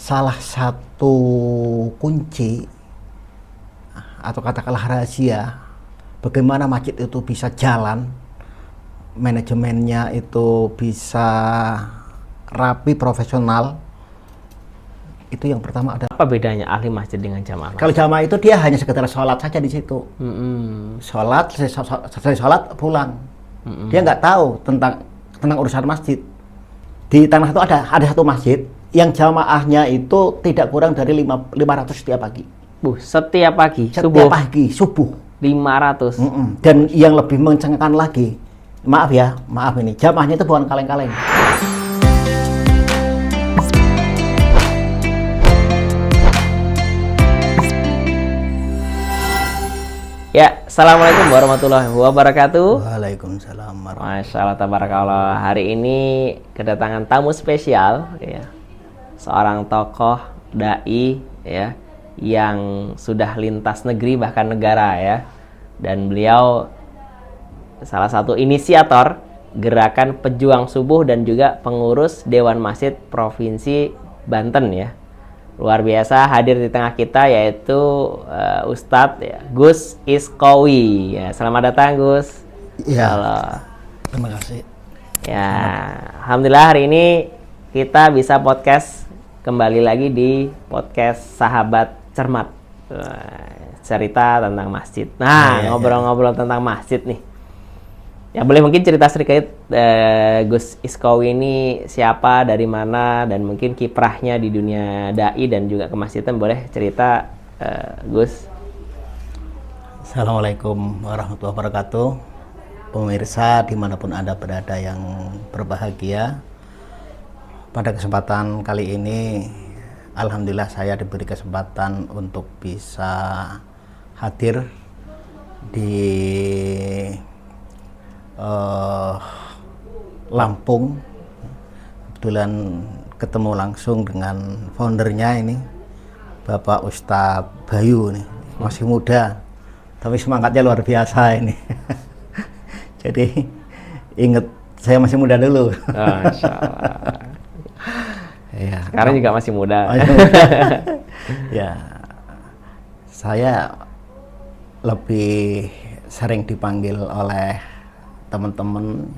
salah satu kunci atau katakanlah rahasia bagaimana masjid itu bisa jalan, manajemennya itu bisa rapi, profesional. Itu yang pertama ada. Apa bedanya ahli masjid dengan jamaah? Kalau jamaah itu dia hanya sekedar sholat saja di situ. Sholat, selesai sholat pulang. Dia nggak tahu tentang urusan masjid. Di tanah itu ada satu masjid yang jamaahnya itu tidak kurang dari 500 setiap pagi. Setiap pagi? Setiap pagi, subuh. 500? Dan yang lebih mencengangkan lagi, maaf ini, jamaahnya itu bukan kaleng-kaleng. Ya, assalamualaikum warahmatullahi wabarakatuh. Waalaikumsalam warahmatullahi. Masya Allah, tabarakallah. Hari ini kedatangan tamu spesial, ya, seorang tokoh dai, ya, yang sudah lintas negeri bahkan negara, ya, dan beliau salah satu inisiator gerakan pejuang subuh dan juga pengurus Dewan Masjid Provinsi Banten, ya. Luar biasa hadir di tengah kita yaitu Ustadz, ya, Gus Iskowi. Ya, selamat datang Gus. Ya, terima kasih. Ya, alhamdulillah hari ini kita bisa podcast kembali lagi di podcast Sahabat Cermat. Cerita tentang masjid. Nah, ngobrol-ngobrol tentang masjid nih. Ya, boleh mungkin cerita sedikit Gus Iskowi ini siapa, dari mana, dan mungkin kiprahnya di dunia dai dan juga kemasjidan. Boleh cerita Gus? Assalamualaikum warahmatullahi wabarakatuh. Pemirsa dimanapun Anda berada yang berbahagia, pada kesempatan kali ini alhamdulillah saya diberi kesempatan untuk bisa hadir di Lampung. Kebetulan ketemu langsung dengan foundernya ini, Bapak Ustadz Bayu nih, masih muda tapi semangatnya luar biasa ini. Jadi inget saya masih muda dulu. Masya Allah. Ya, sekarang juga masih muda. Ya, saya lebih sering dipanggil oleh teman-teman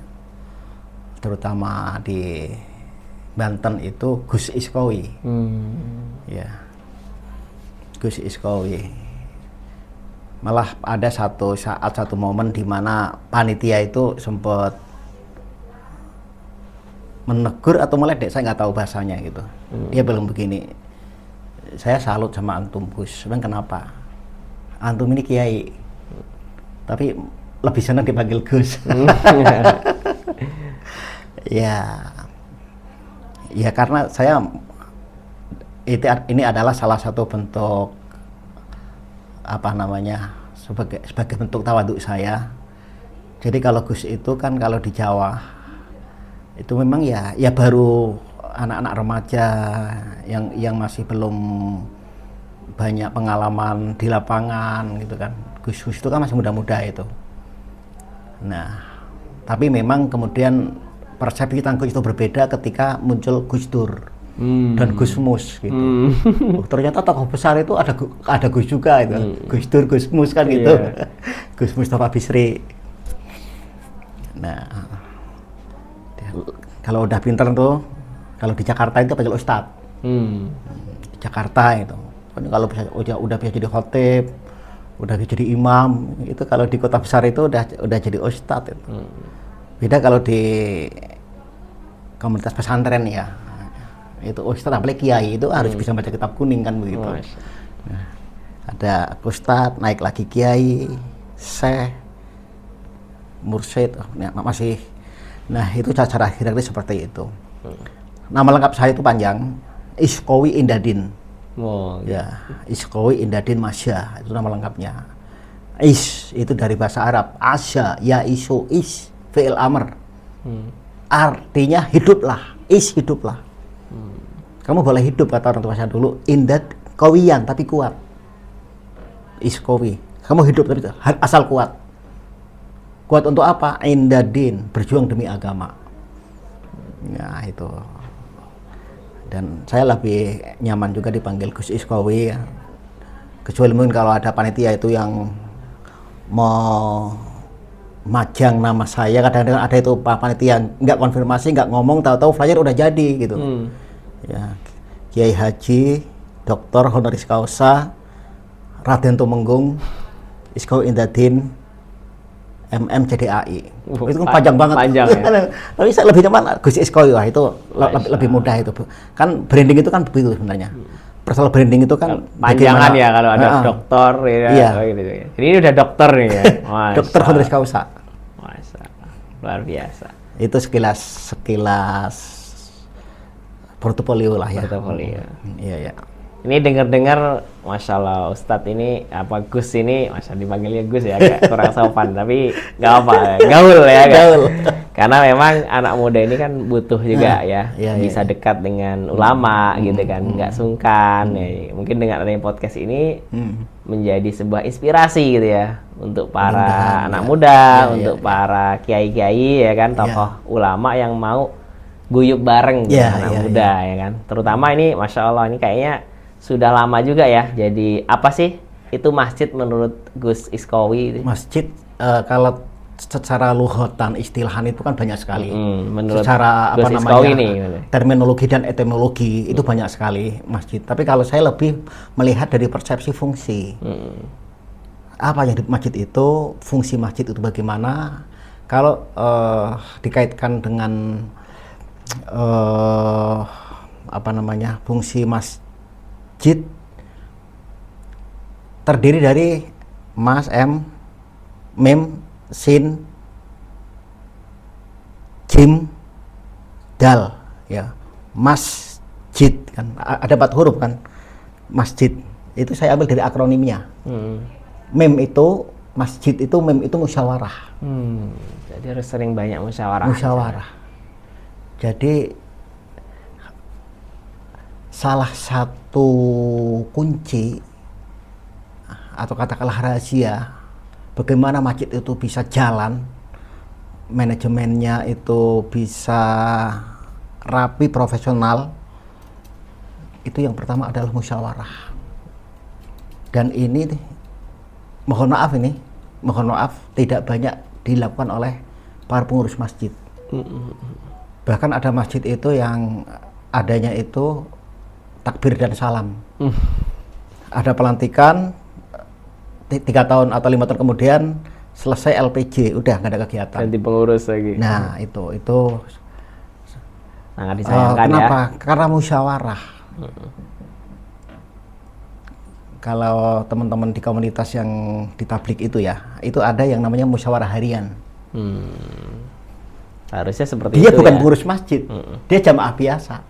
terutama di Banten itu Gus Iskowi. Ya, Gus Iskowi. Malah ada satu momen di mana panitia itu sempat menegur atau meledek, saya nggak tahu bahasanya gitu. Dia bilang begini, saya salut sama antum Gus. Bang, kenapa? Antum ini kiai, tapi lebih senang dipanggil Gus. Ya karena saya ini adalah salah satu bentuk sebagai bentuk tawaduk saya. Jadi kalau Gus itu kan kalau di Jawa itu memang ya baru anak-anak remaja yang masih belum banyak pengalaman di lapangan gitu kan. Gus itu kan masih muda-muda itu. Nah, tapi memang kemudian persepsi tentang Gus itu berbeda ketika muncul Gus Dur dan Gus Mus gitu. Ternyata tokoh besar itu ada Gus juga itu. Gus Dur, Gus Mus kan gitu. Gus Mustafa Bisri. Nah, kalau udah pinter tuh, kalau di Jakarta itu panggil Ustadz. Di Jakarta itu. Kalau udah bisa jadi khotib, udah jadi imam, itu kalau di kota besar itu udah jadi ustadz itu. Beda kalau di komunitas pesantren ya, itu ustadz apalagi kiai itu harus bisa baca kitab kuning kan begitu. Nah, ada ustadz, naik lagi kiai, syekh, mursyid, masih. Nah, itu cara hierarki seperti itu. Nama lengkap saya itu panjang, Iskowi Indadin. Ya, Iskowi Indadin Masya, itu nama lengkapnya. Is itu dari bahasa Arab, asya, ya isu, is fi'il amr. Artinya hiduplah, is hiduplah. Kamu boleh hidup, kata orang tua saya dulu, indad kawiyan tapi kuat. Iskowi, kamu hidup tapi asal kuat. Kuat untuk apa? Indadin, berjuang demi agama. Ya itu. Dan saya lebih nyaman juga dipanggil Gus Iskowi ya. Kecuali mungkin kalau ada panitia itu yang mau majang nama saya, kadang-kadang ada itu panitia nggak konfirmasi, nggak ngomong, tahu-tahu flyer udah jadi gitu. Ya, Kiai Haji Dr. Honoris Causa Raden Tumenggung Iskowi Indadin MM CDAI. Itu kan panjang banget. Panjang ya. Tapi saya lebih nyaman Gus Iskowi, wah itu lebih mudah itu. Kan branding itu kan begitu sebenarnya. Personal branding itu kan panjangan ya kalau ada dokter ya. Iya. Gitu. Jadi ini udah dokter nih ya. Dokter Honoris Causa. Luar biasa. Itu sekilas portofolio lah ya. Portofolio. Iya. Ini dengar-dengar, masya Allah, Ustadz ini Gus ini, masya dipanggilnya Gus ya, agak kurang sopan, tapi nggak apa, gaul ya, gaul. Karena memang anak muda ini kan butuh juga bisa dekat dengan ulama gitu kan, nggak sungkan. Ya. Mungkin dengan adanya podcast ini menjadi sebuah inspirasi gitu ya untuk para anak muda, untuk para kiai-kiai ya kan, tokoh ulama yang mau guyup bareng anak muda ya kan. Terutama ini, masya Allah, ini kayaknya sudah lama juga ya. Jadi apa sih itu masjid menurut Gus Iskowi? Masjid kalau secara lughatan istilahan itu kan banyak sekali. Menurut secara Gus apa Iskowi namanya nih, terminologi dan etimologi itu banyak sekali masjid. Tapi kalau saya lebih melihat dari persepsi fungsi. Apa yang di masjid itu, fungsi masjid itu bagaimana? Kalau dikaitkan dengan apa namanya fungsi masjid terdiri dari Mas, M, Mim, Sin, Jim, Dal ya. Masjid kan ada 4 huruf kan. Masjid itu saya ambil dari akronimnya. Mim itu masjid itu, mim itu musyawarah. Jadi harus sering banyak musyawarah. Jadi salah satu kunci atau katakanlah rahasia bagaimana masjid itu bisa jalan, manajemennya itu bisa rapi, profesional, itu yang pertama adalah musyawarah. Dan ini mohon maaf tidak banyak dilakukan oleh para pengurus masjid. Bahkan ada masjid itu yang adanya itu takbir dan salam. Ada pelantikan 3 tahun atau 5 tahun kemudian selesai LPJ, udah nggak ada kegiatan. Ganti pengurus lagi. Nah itu sangat disayangkan kenapa? ya. Karena musyawarah. Kalau teman-teman di komunitas yang di tablik itu ya, itu ada yang namanya musyawarah harian. Harusnya seperti dia itu bukan ya. pengurus masjid, dia jamaah biasa.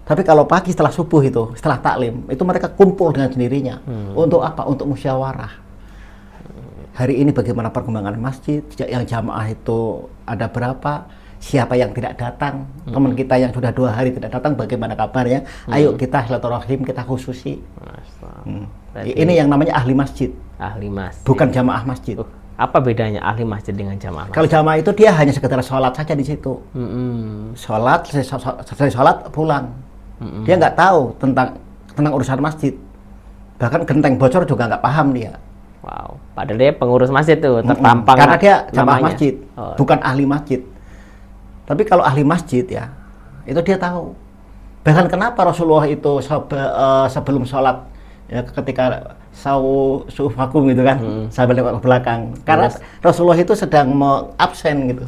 Tapi kalau pagi setelah subuh itu, setelah taklim, itu mereka kumpul dengan sendirinya. Untuk apa? Untuk musyawarah. Hari ini bagaimana perkembangan masjid, yang jamaah itu ada berapa, siapa yang tidak datang, teman kita yang sudah 2 hari tidak datang, bagaimana kabarnya, ayo kita silaturahim, kita khususi. Ini yang namanya ahli masjid. Ahli masjid. Bukan jamaah masjid. Apa bedanya ahli masjid dengan jamaah masjid? Kalau jamaah itu dia hanya sekedar sholat saja di situ. Sholat, selesai sholat pulang. Dia nggak tahu tentang urusan masjid. Bahkan genteng bocor juga nggak paham dia. Wow, padahal dia pengurus masjid tuh, tertampang. Karena dia jamaah namanya. masjid, bukan ahli masjid. Tapi kalau ahli masjid ya, itu dia tahu. Bahkan kenapa Rasulullah itu sebelum sholat, ya, ketika sufakum gitu kan, sambil lewat ke belakang. Karena Rasulullah itu sedang mau absen gitu.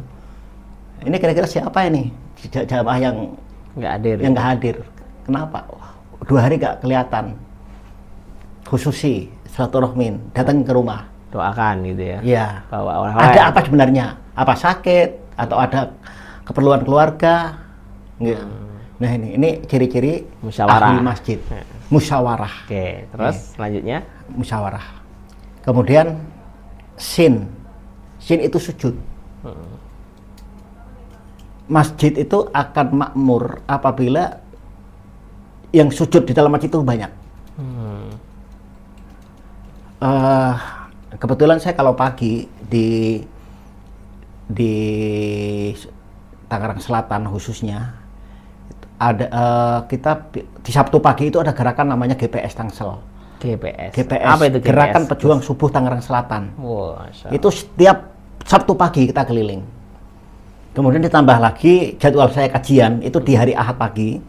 Ini kira-kira siapa ini jamaah yang nggak hadir? Yang nggak hadir. Kenapa? 2 hari nggak kelihatan. Khususi silaturahmin, datang ke rumah. Doakan gitu ya. Iya. Bawa orang ada apa sebenarnya? Apa sakit atau ada keperluan keluarga? Gitu. Nah ini ciri-ciri musyawarah. Ahli masjid. Musyawarah. Oke, terus selanjutnya musyawarah. Kemudian sin itu sujud. Masjid itu akan makmur apabila yang sujud di dalam masjid itu banyak. Kebetulan saya kalau pagi di Tangerang Selatan khususnya ada kita di Sabtu pagi itu ada gerakan namanya GPS Tangsel. GPS. GPS, Apa itu GPS? Gerakan Pejuang Subuh Tangerang Selatan. Wah, Masya Itu setiap Sabtu pagi kita keliling. Kemudian ditambah lagi jadwal saya kajian itu di hari Ahad pagi.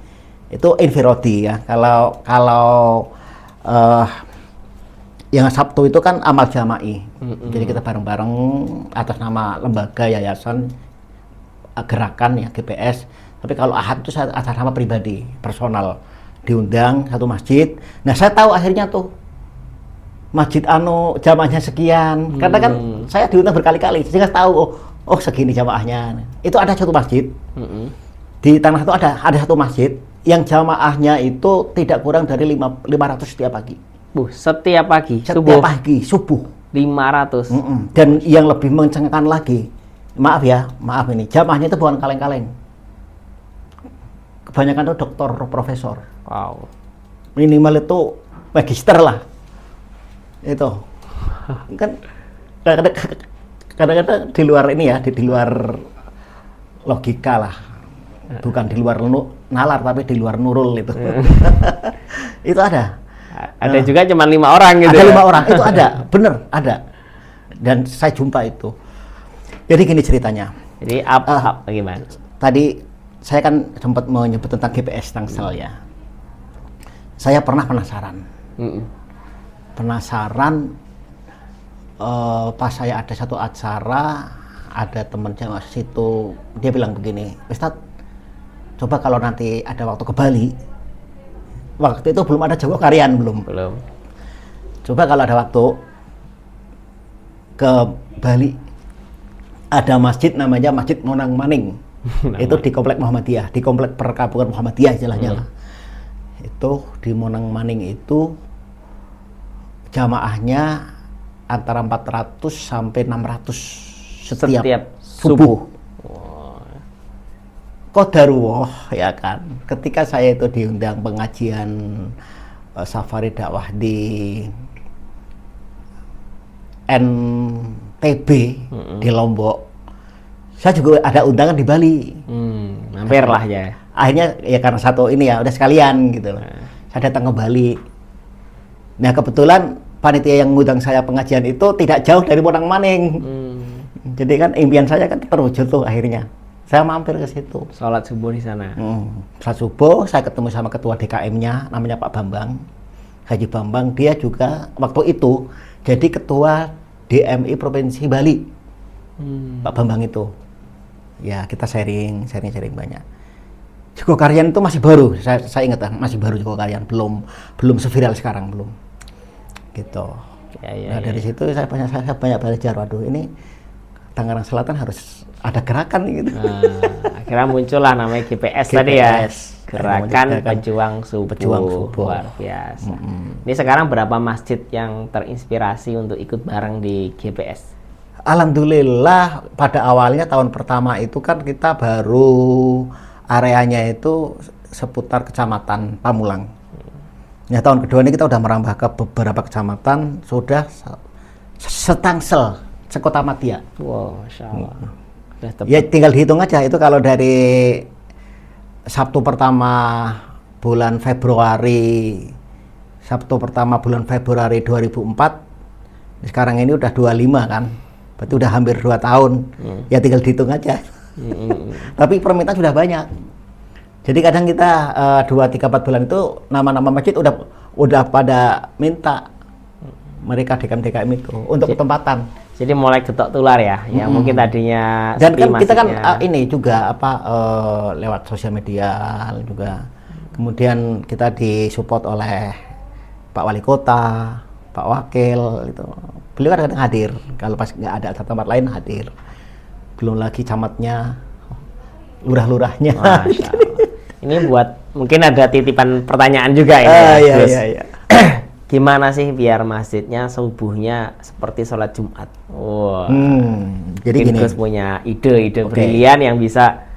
Itu infirodi ya. Kalau yang Sabtu itu kan amal jama'i. Jadi kita bareng-bareng atas nama lembaga yayasan gerakan ya GPS. Tapi kalau Ahad itu saya atas nama pribadi, personal, diundang satu masjid. Nah, saya tahu akhirnya tuh masjid jamaahnya sekian. Karena kan saya diundang berkali-kali, sehingga tahu oh segini jamaahnya. Itu ada satu masjid. Di tanah itu ada satu masjid yang jamaahnya itu tidak kurang dari 500 setiap pagi. Setiap pagi, Setiap pagi, subuh. 500. Dan yang lebih mencengangkan lagi, maaf ini, jamaahnya itu bukan kaleng-kaleng. Kebanyakan itu doktor, profesor. Wow. Minimal itu magister lah. Itu. Kan kadang-kadang di luar ini ya, di luar logika lah. Bukan di luar nalar, tapi di luar nurul itu. Itu ada. Ada juga cuma 5 orang gitu. Ada 5 orang, itu ada, bener ada. Dan saya jumpa itu. Jadi gini ceritanya. Jadi gimana? Tadi saya kan sempat menyebut tentang GPS Tangsel ya. Saya pernah penasaran. Pas saya ada satu acara, ada teman jamaah situ, dia bilang begini, Ustadz, coba kalau nanti ada waktu ke Bali. Waktu itu belum ada Jawa Karian, belum. Coba kalau ada waktu ke Bali, ada masjid namanya Masjid Monang Maning. Itu di komplek Muhammadiyah, di komplek perkampungan Muhammadiyah istilahnya lah. Itu di Monang Maning itu jamaahnya antara 400 sampai 600 setiap subuh. Qadarullah ya kan. Ketika saya itu diundang pengajian safari dakwah di NTB di Lombok, saya juga ada undangan di Bali. Hampir lah ya. Akhirnya ya karena satu ini ya udah sekalian gitu. Saya datang ke Bali. Nah kebetulan panitia yang ngundang saya pengajian itu tidak jauh dari Monang Maning. Jadi kan impian saya kan terwujud tuh akhirnya. Saya mampir ke situ. Sholat subuh di sana. Sholat subuh saya ketemu sama ketua DKM-nya namanya Pak Bambang. Haji Bambang, dia juga waktu itu jadi ketua DMI Provinsi Bali. Pak Bambang itu. Ya kita sharing banyak. Joko Karyan itu masih baru, saya ingat masih baru Joko Karyan, belum seviral sekarang, belum. Gitu. Nah dari situ saya banyak belajar, waduh ini Tangerang Selatan harus ada gerakan gitu. Akhirnya muncullah namanya GPS tadi ya. Gerakan Pejuang Subuh. Luar biasa. Ini sekarang berapa masjid yang terinspirasi untuk ikut bareng di GPS? Alhamdulillah pada awalnya tahun pertama itu kan kita baru areanya itu seputar kecamatan Pamulang. Ya tahun kedua ini kita udah merambah ke beberapa kecamatan, sudah setangsel sekota Madia. Wow, Masya Allah. Ya tinggal dihitung aja itu kalau dari Sabtu pertama bulan Februari 2004, sekarang ini udah 25 kan. Berarti udah hampir 2 tahun. Ya tinggal dihitung aja. Tapi permintaan sudah banyak. Jadi kadang kita 2, 3, 4 bulan itu nama-nama masjid udah pada minta mereka DKM itu untuk ketempatan. Jadi mulai getok tular ya, yang mungkin tadinya dan kan kita kan ini juga lewat sosial media juga. Kemudian kita disupport oleh Pak Wali Kota, Pak Wakil itu. Beliau kadang hadir, kalau pas nggak ada tempat lain hadir. Belum lagi camatnya, lurah-lurahnya. Ini buat mungkin ada titipan pertanyaan juga ini. Iya. Gimana sih biar masjidnya subuhnya seperti sholat Jumat? Jadi gini. Gus punya ide brilian yang bisa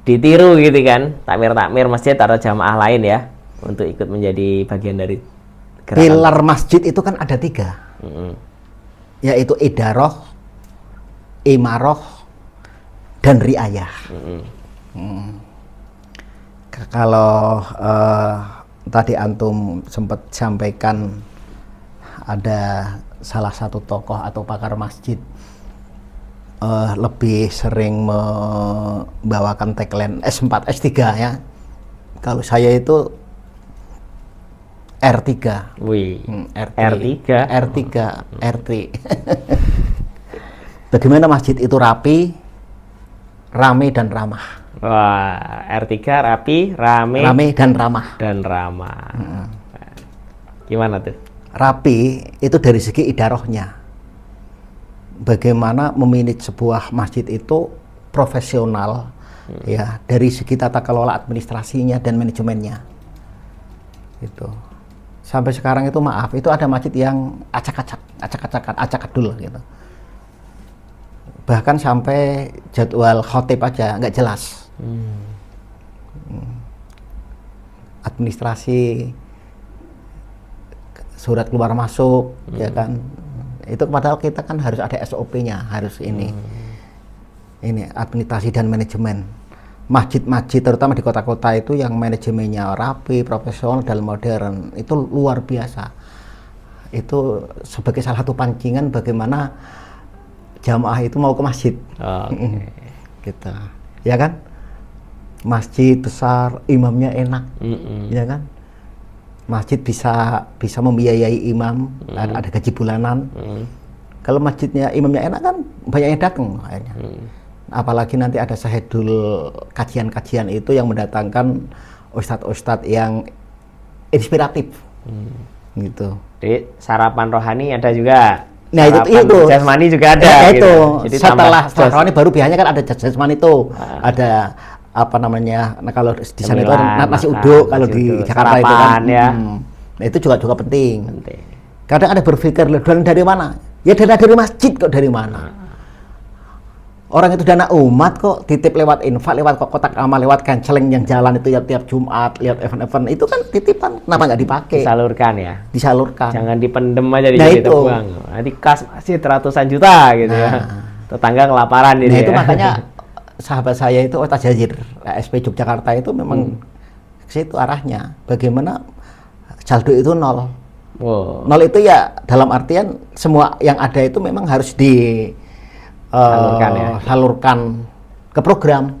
ditiru gitu kan, takmir masjid atau jamaah lain ya, untuk ikut menjadi bagian dari gerakan. Pilar masjid itu kan ada 3. Yaitu idaroh, imaroh, dan riayah. Kalau tadi antum sempat sampaikan ada salah satu tokoh atau pakar masjid lebih sering membawakan tagline S4, S3 ya. Kalau saya itu R3. Wih, R3. R3. Bagaimana masjid itu rapi, rame dan ramah. Wah, R3 rapi, rame Dan ramah. dan ramah. Gimana tuh? Rapi itu dari segi idarohnya. Bagaimana memanage sebuah masjid itu profesional, ya, dari segi tata kelola administrasinya dan manajemennya. Itu. Sampai sekarang itu maaf, itu ada masjid yang acak-acak dulu gitu. Bahkan sampai jadwal khotib aja nggak jelas. Administrasi, surat keluar masuk, ya kan. Itu padahal kita kan harus ada SOP-nya, harus ini administrasi dan manajemen. Masjid-masjid terutama di kota-kota itu yang manajemennya rapi, profesional dan modern itu luar biasa. Itu sebagai salah satu pancingan bagaimana jamaah itu mau ke masjid. Gitu. Ya kan? Masjid besar, imamnya enak. Ya kan? Masjid bisa membiayai imam, ada gaji bulanan. Kalau masjidnya imamnya enak kan banyak yang datang akhirnya. Apalagi nanti ada sahedul kajian-kajian itu yang mendatangkan ustadz-ustadz yang inspiratif. Gitu. Jadi sarapan rohani ada juga. Nah sarapan itu jasmani juga ada. Ya, gitu. itu. Jadi setelah rohani baru biasanya kan ada jasmani itu. Ada apa namanya, nah kalau di sana itu nasi uduk, kalau di Jakarta itu kan ya. Nah itu juga penting. Kadang ada berpikir dari mana? Ya dari masjid kok, dari mana? Orang itu dana umat kok, titip lewat infak, lewat kotak amal, lewat canceling yang jalan itu ya tiap Jumat, lihat event-event itu kan titipan, kenapa nggak dipakai? Disalurkan ya. Disalurkan. Jangan dipendem aja Nah, jadi itu. buang. Nanti kas masjid ratusan juta gitu ya. Tetangga kelaparan Nah ini. itu makanya sahabat saya itu Ustaz Jazir ASP Yogyakarta itu memang ke situ arahnya. Bagaimana saldo itu nol. Nol itu ya dalam artian semua yang ada itu memang harus salurkan ke program.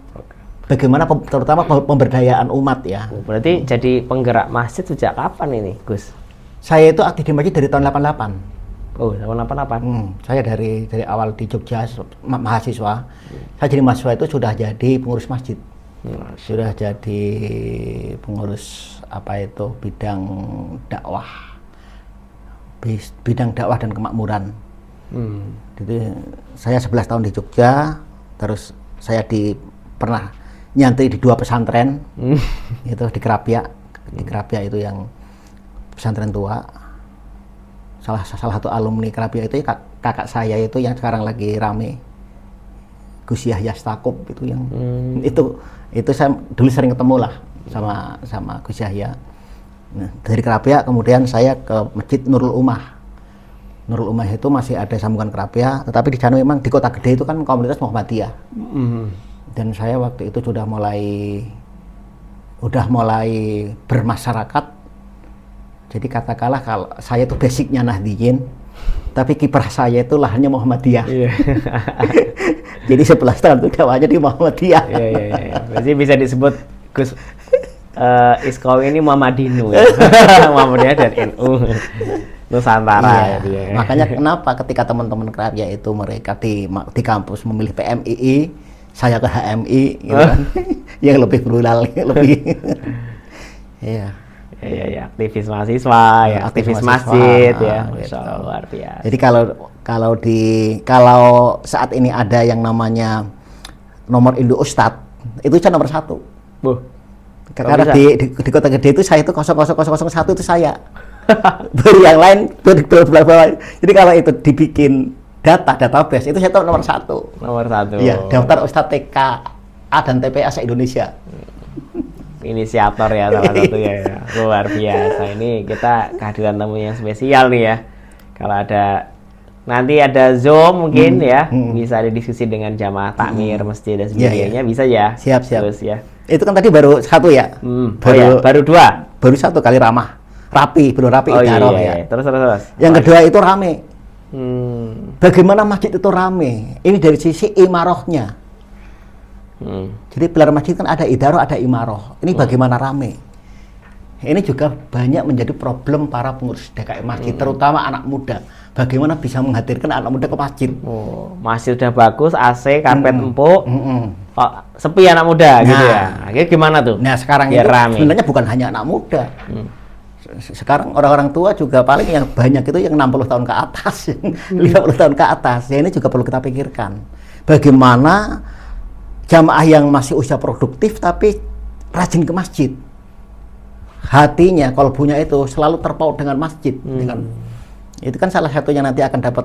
Bagaimana terutama pemberdayaan umat ya. Berarti jadi penggerak masjid sejak kapan ini, Gus? Saya itu aktif di masjid dari tahun 88. Oh, tahun 88. Saya dari awal di Jogja mahasiswa. Saya jadi mahasiswa itu sudah jadi pengurus masjid. Sudah jadi pengurus bidang dakwah dan kemakmuran. Jadi saya 11 tahun di Jogja, terus saya pernah nyantri di 2 pesantren. Itu di Kerapia. Di Kerapia itu yang pesantren tua. Salah satu alumni Kerapia itu kakak saya itu yang sekarang lagi rame, Gus Yahya Stakuf itu yang itu saya dulu sering ketemu lah sama Gus Yahya. Nah, dari Kerapia kemudian saya ke Masjid Nurul Ummah. Nurul Ummah itu masih ada sambungan Kerapia, tetapi di sana memang di kota gede itu kan komunitas Muhammadiyah. Dan saya waktu itu sudah mulai bermasyarakat. Jadi katakanlah kalau saya itu basicnya Nahdliyin, tapi kiprah saya itu lahannya Muhammadiyah. Jadi 11 tahun itu dakwahnya di Muhammadiyah. Berarti bisa disebut Gus Iskowi ini Muhammadinu ya. Muhammadiyah dan NU Nusantara. Makanya kenapa ketika teman-teman Kerapia itu mereka di kampus memilih PMII, saya ke HMI, gitu kan? Yang lebih plural, lebih. Ya, aktivis mahasiswa, ya, aktivis masjid, ya, Masya Allah, luar biasa. Jadi kalau saat ini ada yang namanya nomor induk Ustadz, itu saya nomor 1. Karena di kota gede itu saya itu 00001 itu saya. Baru yang lain bla. Jadi kalau itu dibikin database itu saya tahu nomor 1. Nomor 1. Iya, daftar Ustadz TK A dan TPA se-Indonesia. Inisiator ya salah satunya ya. Luar biasa. Ini kita kehadiran tamu yang spesial nih ya. Kalau nanti ada Zoom mungkin bisa didiskusi dengan jamaah takmir masjid dan sebagainya, bisa ya. Siap. Terus ya. Itu kan tadi baru satu ya. Oh Baru ya, baru dua. baru satu kali ramah. Rapi, belum rapi Oh idaroh iya, ya. iya. Terus. Yang kedua itu rame. Hmm. Bagaimana masjid itu rame? Ini dari sisi imarohnya. Jadi pilar masjid kan ada idaroh, ada imaroh. Ini bagaimana rame? Ini juga banyak menjadi problem para pengurus DKM masjid, terutama anak muda. Bagaimana bisa menghadirkan anak muda ke masjid? Oh, masjid udah bagus, AC, karpet Mm-mm. empuk. Mm-mm. Kok sepi anak muda gitu Nah. ya. Akhirnya gimana tuh? Nah sekarang Biar itu rame. sebenarnya bukan hanya anak muda. Sekarang orang-orang tua juga paling yang banyak itu yang 60 tahun ke atas, yang 50 tahun ke atas. Ya ini juga perlu kita pikirkan. Bagaimana jamaah yang masih usia produktif tapi rajin ke masjid. Hatinya, kalbunya itu selalu terpaut dengan masjid. Itu kan salah satunya nanti akan dapat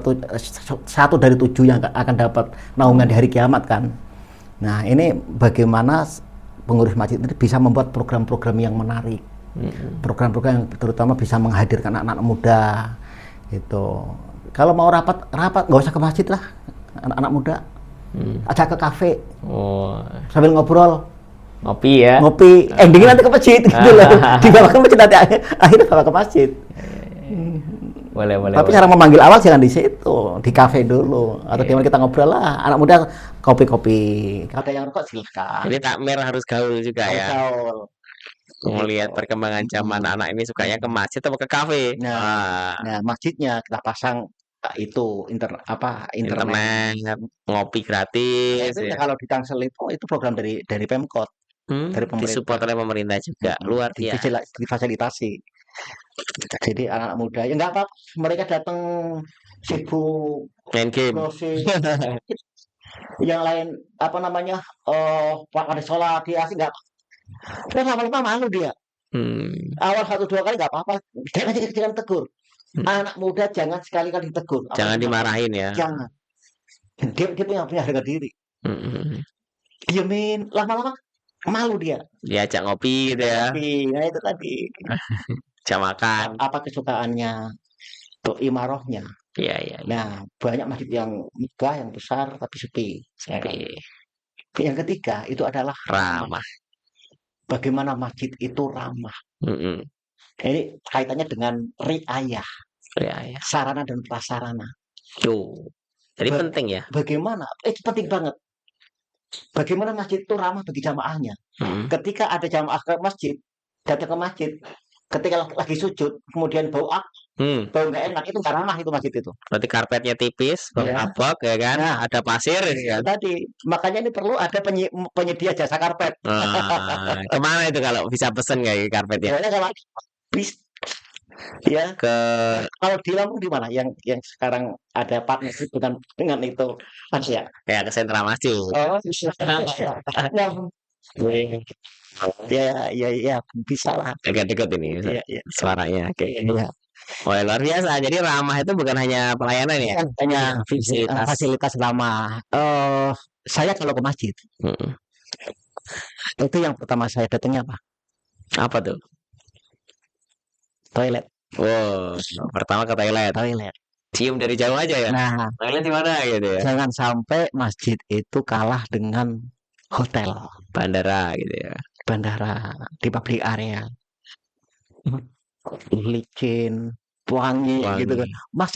satu dari 7 yang akan dapat naungan di hari kiamat kan. Nah ini bagaimana pengurus masjid ini bisa membuat program-program yang menarik. Program-program yang terutama bisa menghadirkan anak-anak muda gitu. Kalau mau rapat nggak usah ke masjid lah, anak-anak muda ajak ke kafe Oh, sambil ngobrol ngopi ya. ngopi, endingnya nanti ke masjid gitu loh. Dibawa ke masjid nanti akhirnya bawa ke masjid. Boleh. Tapi cara memanggil awal jangan di situ, di kafe dulu atau di mana kita ngobrol lah. Anak muda kopi-kopi. Kalau ada yang rokok silakan. Jadi takmir harus gaul juga ya. Gaul. Mau lihat perkembangan zaman anak ini sukanya ke masjid atau ke kafe. Nah, masjidnya kita pasang itu internet. Internet, ngopi Nah, gratis itu ya. kalau di Tangsel itu program dari Pemkot, dari Disupport pemerintah. oleh pemerintah juga. Luar biasa. Difasilitasi. Jadi anak-anak muda ya nggak apa-apa, mereka datang sibuk Main game. browsing, yang lain apa namanya ada sholat dia sih nggak, terus lama-lama malu dia. Awal 1-2 kali nggak apa-apa, jangan tegur. Anak muda jangan sekali-kali tegur, Jangan dimarahin ya. jangan. Dia punya harga diri. Diemin, lama-lama malu dia. Diajak ngopi gitu ya. Nah itu tadi Jam makan. apa kesukaannya, tuh imarohnya. Iya. Nah, banyak masjid yang megah, yang besar, tapi sepi. Sepi. Yang ketiga, itu adalah Ramah. bagaimana masjid itu ramah. Ini kaitannya dengan riayah, Ya. sarana dan prasarana. Jadi penting ya. Bagaimana? Itu penting banget. Bagaimana masjid itu ramah bagi jamaahnya. Ketika ada jamaah ke masjid, datang ke masjid, ketika lagi sujud, kemudian bau nggak enak, itu nggak ramah itu masjid itu. Berarti karpetnya tipis, berabak ya kan, ada pasir ya. Tadi makanya ini perlu ada penyedia jasa karpet. Kemana itu kalau bisa pesen kayak karpetnya? Kalau bis, ya kalau di Lampung di mana? Yang sekarang ada partnership dengan itu mas ya? Kayak ke sentra masjid. Ya bisa lah. Dekat-dekat ini suaranya. Iya. Oh, luar biasa. Jadi ramah itu bukan hanya pelayanan ya, Hanya fasilitas. fasilitas ramah. Saya kalau ke masjid, itu yang pertama saya datangnya apa? Apa tuh? Toilet. Wow, pertama ke toilet. Cium dari jauh aja ya. Nah, toilet di mana gitu ya. jangan sampai masjid itu kalah dengan hotel, bandara gitu ya. Bandara di public area. Licin, wangi gitu kan.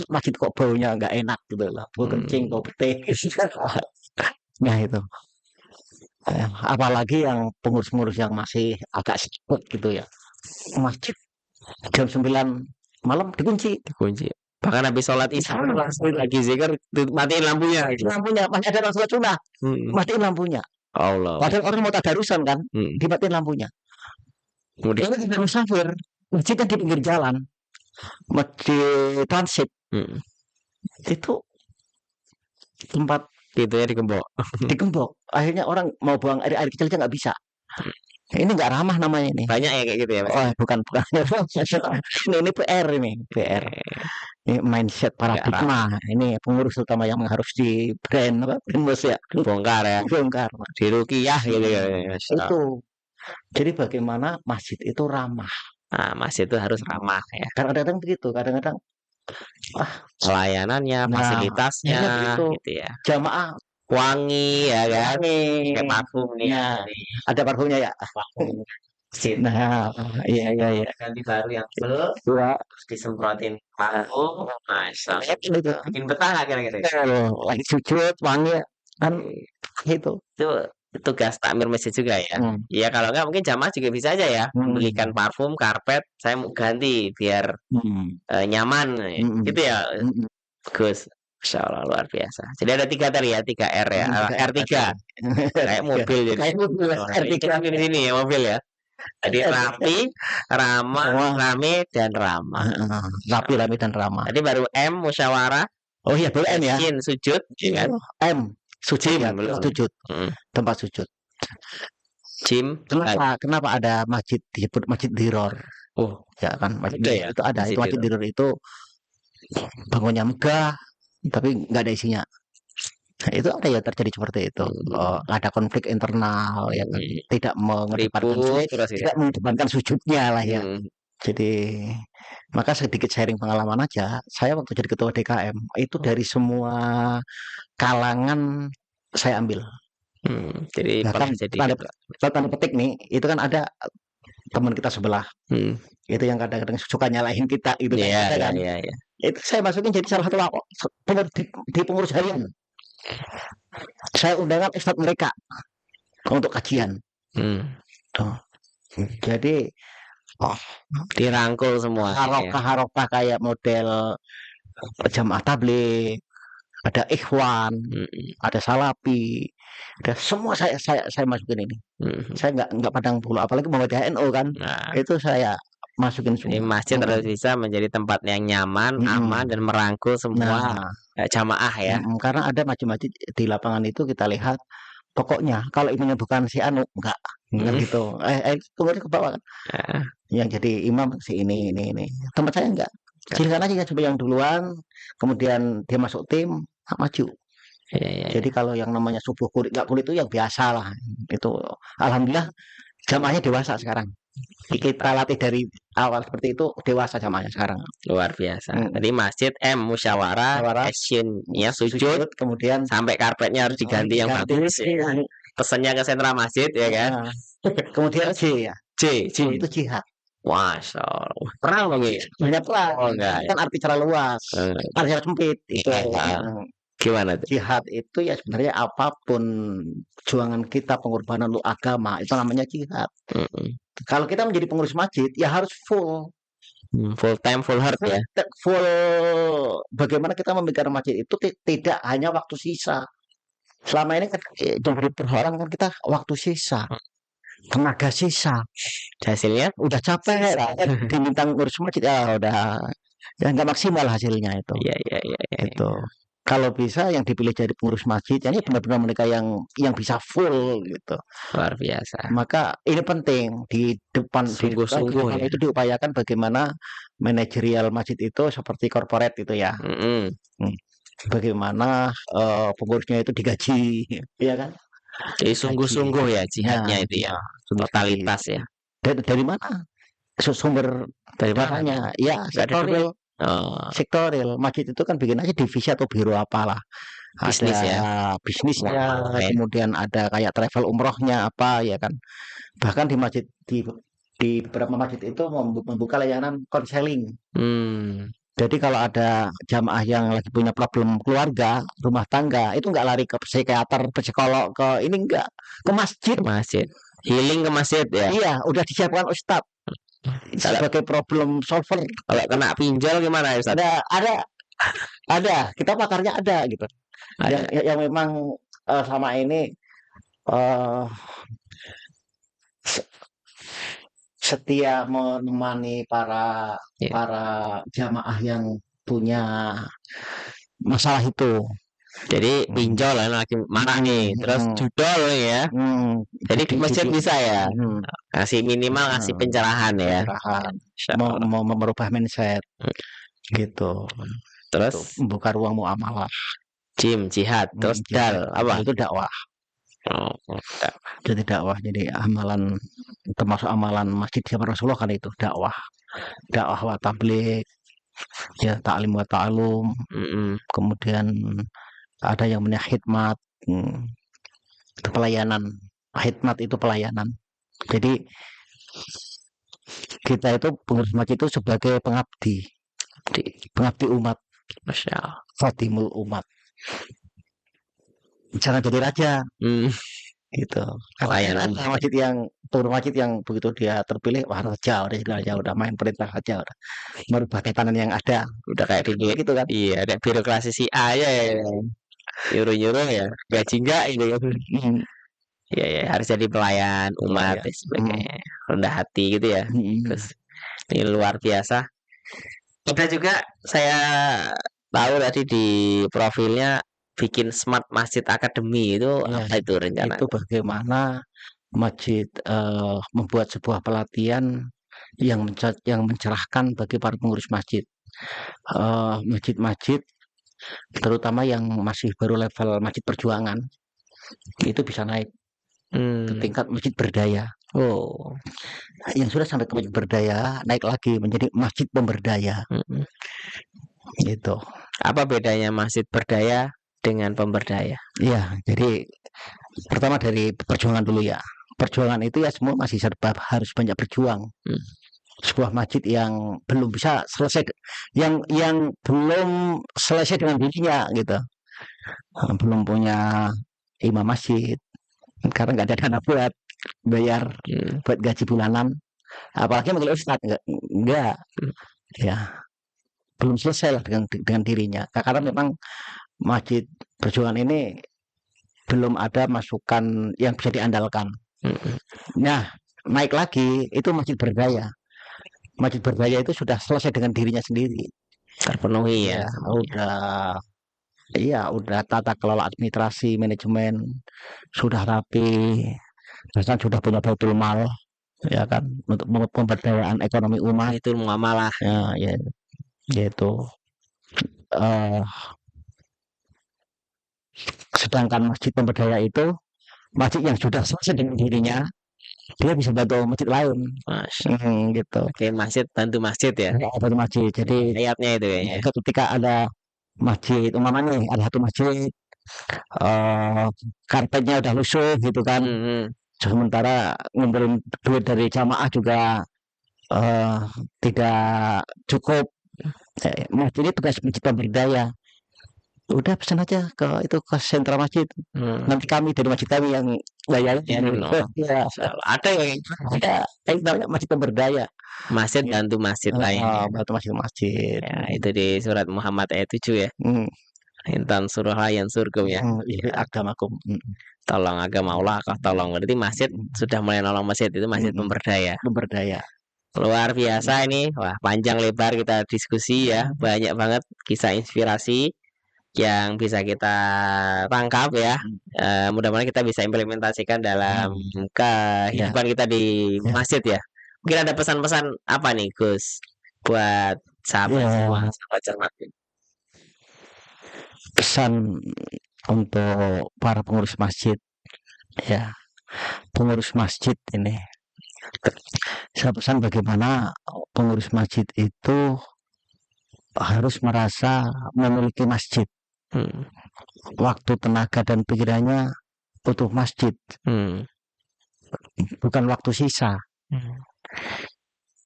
Masjid kok baunya nggak enak gitu lah. Bau kencing, bau petik. Nah itu. Apalagi yang pengurus-pengurus yang masih agak sibuk gitu ya. Masjid jam 9 malam dikunci. Bahkan habis sholat isya lagi zikir matiin lampunya. Lampunya masih ada orang sholat sunnah. Matiin lampunya. Allah. Padahal orang mau tadarusan kan, dimatiin lampunya. Kemudian kita musafir, masjidnya di pinggir jalan, masjid transit. Itu tempat pintunya digembok. Akhirnya orang mau buang air kecil aja nggak bisa. Ini nggak ramah namanya ini. Banyak ya kayak gitu ya. Oh, bukan. Ini PR ini. Ini mindset paradigma. Ini pengurus utama yang harus di brand bos ya. Bongkar ya. Di ruqyah gitu ya. Itu. Jadi bagaimana masjid itu ramah. Nah, masjid itu harus ramah ya. Kadang-kadang begitu, kadang-kadang pelayanannya, fasilitasnya gitu ya. Jamaah wangi ya kan, Wangi. kayak parfum nih Ya, nih, ada parfumnya ya. parfum masjid. Nah, iya iya iya. Ganti baru yang full, Dua. terus disemprotin parfum, masa Itu bikin betah nggak kira-kira? lagi sujud wangi kan itu. Itu tugas takmir masjid juga ya. Hmm. Ya kalau nggak mungkin jamaah juga bisa aja ya, belikan parfum, karpet, saya mau ganti biar Hmm. nyaman, Hmm. gitu ya, Hmm. Gus. Masya Allah luar biasa. Jadi ada 3 tadi ya, 3 R ya, R3 kayak mobil jadi. Kayak mobil R3. Ini di sini ya mobil ya. Jadi rapi, ramah, rame dan ramah. Rapi, rame dan ramah. Tadi baru M musyawarah, Oh iya, boleh M ya. Shin sujud, ya kan? M sujud Jim ya, belum. tempat sujud. Tempat sujud. Jim. Kenapa ada masjid disebut Masjid Diror? Oh, Ya kan, masjid ada ya? itu ada. Masjid Itu Masjid Diror itu bangunnya megah, tapi nggak ada isinya. Nah, itu ada ya terjadi seperti itu. Ada konflik internal, ya kan? Tidak mengedepankan ribut terus ya. tidak mengedepankan sujudnya lah ya. Jadi maka sedikit sharing pengalaman aja. Saya waktu jadi ketua DKM itu dari semua kalangan saya ambil. Jadi Bahkan jadi tanda petik nih, itu kan ada teman kita sebelah. Itu yang kadang-kadang suka nyalahin kita gitu kan. Iya. Itu saya masukin jadi salah satu di pengurus harian. Saya undangkan ustadz mereka untuk kajian. Tuh. Jadi dirangkul semua. Harokah kayak model jamaah tabligh, ada ikhwan, ada salafi, ada semua saya masukin ini. Saya nggak pandang bulu, apalagi Muhammadiyah NU kan. Itu saya masukin semua. Jadi masjid harus bisa menjadi tempat yang nyaman, aman dan merangkul semua jamaah ya. Karena ada macam-macam di lapangan itu kita lihat. Pokoknya kalau ini bukan si Anu enggak gitu. Kemudian ke bawah kan. Yang jadi imam si ini. Tempat saya enggak. Silakan aja coba yang duluan, kemudian dia masuk tim, maju. Jadi kalau yang namanya subuh kulit nggak kulit itu yang biasa lah. Itu alhamdulillah jamaahnya dewasa sekarang. Kita latih dari awal seperti itu, dewasa jamaahnya sekarang. Luar biasa. Tadi masjid M musyawarah, action ya sujud, kemudian sampai karpetnya harus diganti yang bagus. Pesannya ke sentra masjid ya kan. Kemudian J ya. J itu jihad. Masya Allah. Perang bang ya? Banyak perang. Oh enggak. Kan arti secara luas, arti secara sempit. Itu. Gimana tuh? Jihad itu ya sebenarnya apapun perjuangan kita, pengorbanan untuk agama, itu namanya jihad. Kalau kita menjadi pengurus masjid, ya harus full time, full heart ya. Full. Bagaimana kita memikirkan masjid itu tidak hanya waktu sisa. Selama ini kan dari persoalan kan kita waktu sisa, tenaga sisa, hasilnya udah capek, diminta ngurus masjid ya udah ya nggak maksimal hasilnya itu. Iya. Itu. Kalau bisa yang dipilih jadi pengurus masjid, ini benar-benar mereka yang bisa full gitu. Luar biasa. Maka ini penting di depan sungguh-sungguh ya. Itu diupayakan bagaimana manajerial masjid itu seperti korporat itu ya. Bagaimana pengurusnya itu digaji, ya kan? Jadi sungguh-sungguh ya jihadnya itu ya, totalitas ya. Dari mana? Sumber dari mananya? Ya, sektoril. Sektoril. Masjid itu kan bikin aja divisi atau biro apalah. Bisnis ya. Bisnisnya, kemudian ada kayak travel umrohnya apa ya kan. Bahkan di masjid di beberapa masjid itu membuka layanan konseling. Jadi kalau ada jamaah yang lagi punya problem keluarga, rumah tangga, itu nggak lari ke psikiater, psikolog, ke ini enggak, ke masjid. Healing ke masjid ya. Iya, udah disiapkan ustadz sebagai problem solver. Kalau kena pinjol gimana ya Ustaz? Ada. Kita pakarnya ada gitu. Yang memang selama ini setia menemani para jamaah yang punya masalah itu. Jadi pinjol lagi marah nih, terus judol ya. Jadi masjid bisa ya, kasih minimal kasih pencerahan ya. Mau merubah mindset gitu. Terus membuka ruang muamalah. Jihad, terus dal apa? Itu dakwah. Jadi dakwah, jadi amalan termasuk amalan masjid zaman Rasulullah kan itu dakwah wa tabligh, ya ta'lim wa ta'alum. Kemudian ada yang punya khidmat, Hmm, itu pelayanan. Khidmat itu pelayanan. Jadi kita itu pengurus masjid itu sebagai pengabdi, pengabdi umat, Masya Allah. khotimul umat. Jangan jadi raja Hmm, gitu. Kalau Pelayan ada masjid yang pengurus masjid yang begitu dia terpilih, wah raja udah jadi raja, udah main perintah raja, udah merubah tatanan yang ada. udah kayak di Gitu kan. iya, ada birokrasi si A ya, nyuruh-nyuruh ya, gaji enggak ini kan. Hmm, Ya, ya, harus jadi pelayan umat pelayan. dan sebagainya. Rendah hati gitu ya. Hmm, Terus ini luar biasa. Ada juga saya tahu tadi di profilnya bikin Smart Masjid Academy itu ya, apa itu rencana? itu bagaimana masjid membuat sebuah pelatihan yang mencerahkan bagi para pengurus masjid. Masjid-masjid terutama yang masih baru level masjid perjuangan itu bisa naik ke Hmm. tingkat masjid berdaya. Oh. Yang sudah sampai ke masjid berdaya naik lagi menjadi masjid pemberdaya. Mm-mm. Gitu. Apa bedanya masjid berdaya dengan pemberdaya? Ya, jadi pertama dari perjuangan dulu ya. Perjuangan itu ya semua masih serba harus banyak berjuang. Hmm. Sebuah masjid yang belum bisa selesai, yang belum selesai dengan dirinya gitu, belum punya imam masjid karena nggak ada dana buat bayar Hmm. buat gaji bulanan, apalagi mengenai ustadz enggak ya, belum selesai lah dengan dirinya karena memang masjid perjuangan ini belum ada masukan yang bisa diandalkan. Mm-mm. Nah, naik lagi itu masjid berdaya. Masjid berdaya itu sudah selesai dengan dirinya sendiri. Terpenuhi ya. Ya, udah tata kelola administrasi, manajemen sudah rapi, bahkan sudah punya baitul mal, ya kan, untuk pemberdayaan ekonomi umat. Itu muamalah. Ya, ya, yaitu. eh Sedangkan masjid pemberdaya itu masjid yang sudah selesai dengan dirinya, dia bisa bantu masjid lain. Masya. Gitu. Oke, masjid bantu masjid ya. Ya, bantu masjid. Jadi Ayatnya itu kayaknya. ketika ada masjid, umpamanya nih, ada satu masjid, eh karpetnya udah lusuh gitu kan, Mm-mm. sementara ngumpulin duit dari jamaah juga eh tidak cukup. Masjid ini tugas masjid pemberdaya. Udah pesan aja ke sentra masjid. Hmm. Nanti kami dari masjid kami yang bayar. Ya, no. Ya, Ada yang ada. Namanya masjid pemberdaya. masjid bantu masjid lainnya. Bantu masjid-masjid. Ya, itu di surat Muhammad ayat 7 ya. Hmm, Intan surah yang surgum ya. ini Ya, agamaku. tolong agama Allah, kau tolong. Berarti masjid sudah mulai nolong masjid itu masjid pemberdaya. Pemberdaya. Luar biasa ini. Wah, panjang lebar kita diskusi ya. Banyak banget kisah inspirasi yang bisa kita tangkap ya. Mudah-mudahan kita bisa implementasikan dalam kehidupan kita di Ya. masjid ya. Mungkin ada pesan-pesan apa nih Gus buat sahabat Ya. semua, sahabat cermat. Pesan untuk para pengurus masjid, ya, pengurus masjid ini, saya pesan bagaimana pengurus masjid itu harus merasa memiliki masjid. Hmm. Waktu, tenaga, dan pikirannya untuk masjid, bukan waktu sisa.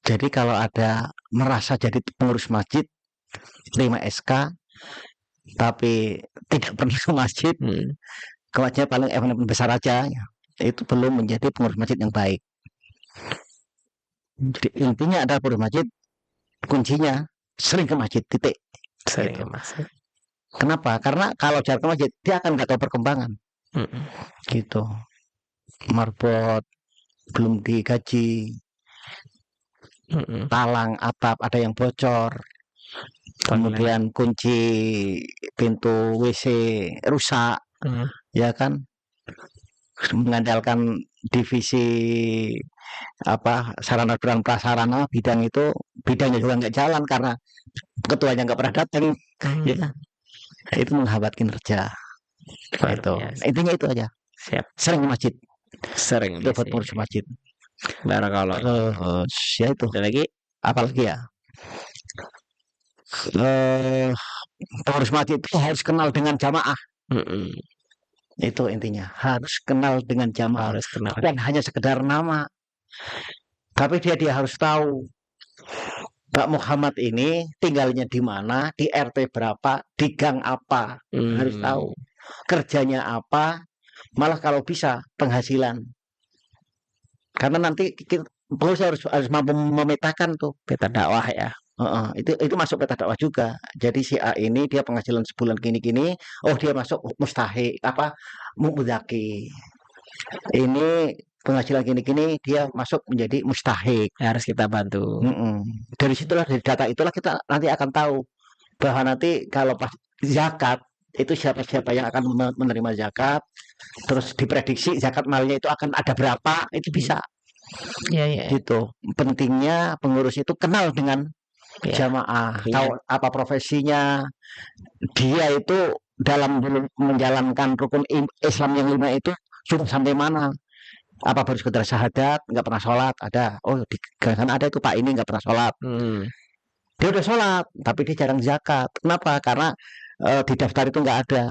Jadi kalau ada merasa jadi pengurus masjid, terima SK, tapi tidak pernah ke masjid, kewajiban paling event besar aja, itu belum menjadi pengurus masjid yang baik. Jadi intinya adalah pengurus masjid, kuncinya sering ke masjid, titik. Sering ke masjid. Kenapa? Karena kalau jarang ke masjid, dia akan nggak tahu perkembangan. Gitu. Marbot belum digaji, talang atap ada yang bocor, kemudian kunci pintu WC rusak, ya kan, mengandalkan divisi sarana dan prasarana bidang itu, bidangnya juga nggak jalan karena ketuanya nggak pernah datang, ya, itu menghambat kinerja. Itu intinya itu aja. Siap. Sering ke masjid, Sering itu buat pengurus masjid. Barakallah. Ya itu. Ada lagi? Apalagi ya, pengurus masjid itu harus kenal dengan jamaah. Itu intinya, harus kenal dengan jamaah. Harus kenal. Bukan hanya sekedar nama, tapi dia harus tahu Pak Muhammad ini tinggalnya di mana, di RT berapa, di gang apa, harus tahu kerjanya apa, malah kalau bisa penghasilan. Karena nanti pengurus harus mampu memetakan tuh peta dakwah ya. itu masuk peta dakwah juga. Jadi si A ini dia penghasilan sebulan gini-gini, oh dia masuk mustahik apa mudaki. Ini penghasilan gini-gini dia masuk menjadi mustahik. Harus kita bantu. Dari situlah, dari data itulah kita nanti akan tahu bahwa nanti kalau pas zakat itu siapa-siapa yang akan menerima zakat, terus diprediksi zakat malnya itu akan ada berapa, itu bisa. Ya. Gitu. Pentingnya pengurus itu kenal dengan jamaah, tahu apa profesinya, dia itu dalam menjalankan rukun Islam yang 5 itu sudah sampai mana. Apa baru sekedar syahadat, nggak pernah sholat, ada. Oh di sana ada itu Pak ini nggak pernah sholat. Dia udah sholat, tapi dia jarang zakat. Kenapa? Karena di daftar itu nggak ada.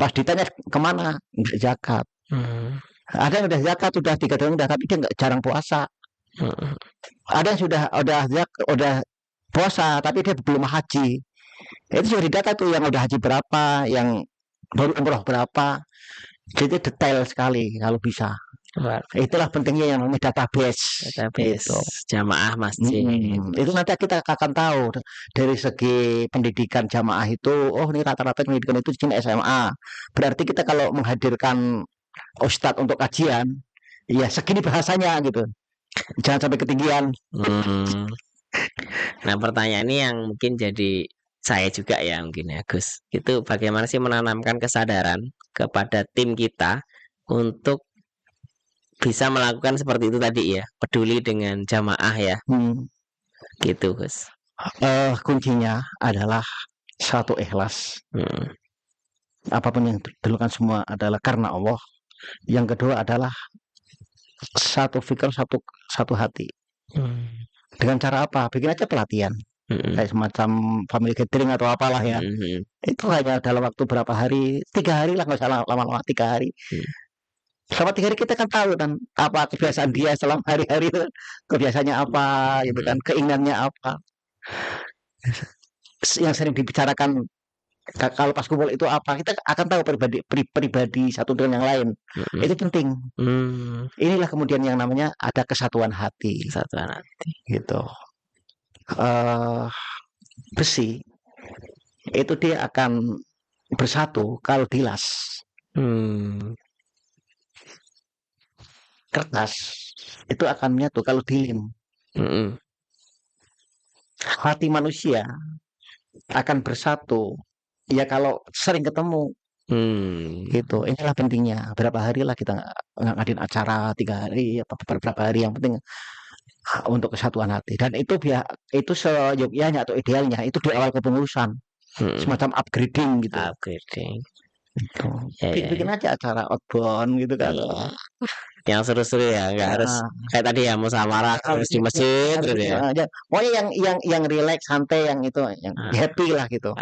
Pas ditanya kemana, nggak zakat. Ada yang udah zakat, sudah 3 tahun udah, tapi dia nggak, jarang puasa. Ada yang udah puasa, tapi dia belum haji. Itu sudah didata tuh, yang udah haji berapa, yang baru umroh berapa. Jadi detail sekali kalau bisa. Itulah pentingnya yang namanya database itu. Jamaah masjid. Itu nanti kita akan tahu dari segi pendidikan jamaah itu. Oh ini rata-rata pendidikan itu di sini SMA. Berarti kita kalau menghadirkan ustadz untuk kajian, ya segini bahasanya gitu. Jangan sampai ketinggian. Nah pertanyaan ini yang mungkin jadi saya juga ya mungkin ya Gus. Itu bagaimana sih menanamkan kesadaran kepada tim kita untuk bisa melakukan seperti itu tadi ya, peduli dengan jamaah ya. Gitu Gus. Kuncinya adalah satu, ikhlas. Apapun yang dilakukan semua adalah karena Allah. Yang kedua adalah satu fikir, satu hati. Dengan cara apa? Bikin aja pelatihan. Kayak semacam family gathering atau apalah ya. Itu hanya dalam waktu berapa hari, 3 hari lah, nggak usah lama-lama, 3 hari. Selama 3 hari kita kan tahu kan apa kebiasaan dia selama hari-hari itu, kebiasaannya apa gitu kan, keinginannya apa. Yang sering dibicarakan kalau pas kumpul itu apa, kita akan tahu pribadi satu dengan yang lain. Itu penting. Inilah kemudian yang namanya ada kesatuan hati. Gitu. Besi itu dia akan bersatu kalau dilas. Kertas itu akan menyatu kalau dilem. Hati manusia akan bersatu ya kalau sering ketemu. Gitu. Inilah pentingnya. Berapa hari lah kita ngadain acara, 3 hari apa berapa hari, yang penting untuk kesatuan hati. Dan itu seyogyanya atau idealnya itu di awal kepengurusan, semacam upgrading gitu. Gitu. Bikin aja acara outbound gitu kan. Yang seru-seru ya, nggak harus kayak tadi ya musyawarah harus di masjid gitu ya. Pokoknya yang relax, santai, yang itu yang happy lah gitu.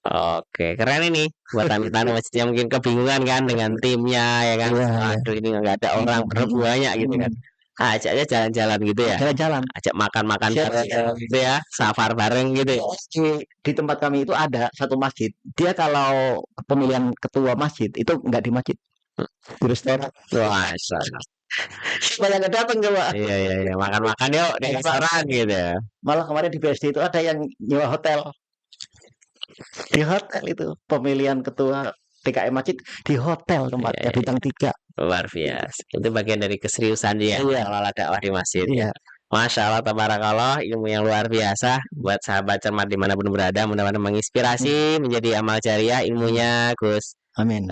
Oke, keren ini buat tamu masjid yang mungkin kebingungan kan dengan timnya ya kan. Aduh ini nggak ada orang banyak gitu kan. Ajak aja jalan-jalan gitu ya. Jalan-jalan. Ajak makan-makan gitu ya, safar bareng gitu ya. Di tempat kami itu ada satu masjid. Dia kalau pemilihan ketua masjid itu nggak di masjid, di restoran. Wah, banyak yang datang coba. Iya, makan-makan yuk di restoran gitu. Malah kemarin di BSD itu ada yang nyewa hotel. Di hotel itu pemilihan ketua DKM masjid di hotel tempatnya, bintang 3. Luar biasa. Itu bagian dari keseriusan dia mengelola dakwah di masjid. Masya Allah, tabarakallah, ilmu yang luar biasa buat sahabat cermat dimanapun berada. Mudah-mudahan menginspirasi, menjadi amal jariah ilmunya Gus. Amin.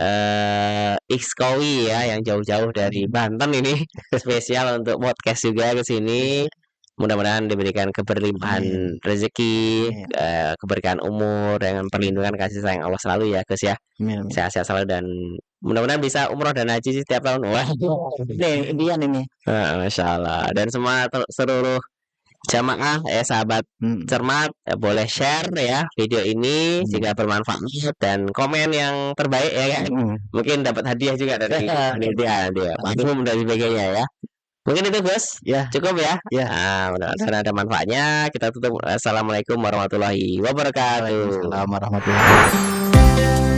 Ixkowi ya, yang jauh-jauh dari Banten ini spesial untuk podcast juga ke sini. Mudah-mudahan diberikan keberlimpahan rezeki, keberkahan umur, dengan perlindungan kasih sayang Allah selalu ya Gus ya. Sehat-sehat selalu dan mudah-mudahan bisa umroh dan haji setiap tahun. Wah, ini. Masya Allah. Dan seluruh jamaah sahabat cermat, boleh share ya video ini jika bermanfaat dan komen yang terbaik ya kan. Mungkin dapat hadiah juga dari panitia nanti ya, parfum dan sebagainya ya. Mungkin itu Gus, Ya. cukup ya. Ya. Nah, mudah-mudahan ada manfaatnya. Kita tutup. Assalamualaikum warahmatullahi wabarakatuh. Waalaikumsalam warahmatullahi wabarakatuh.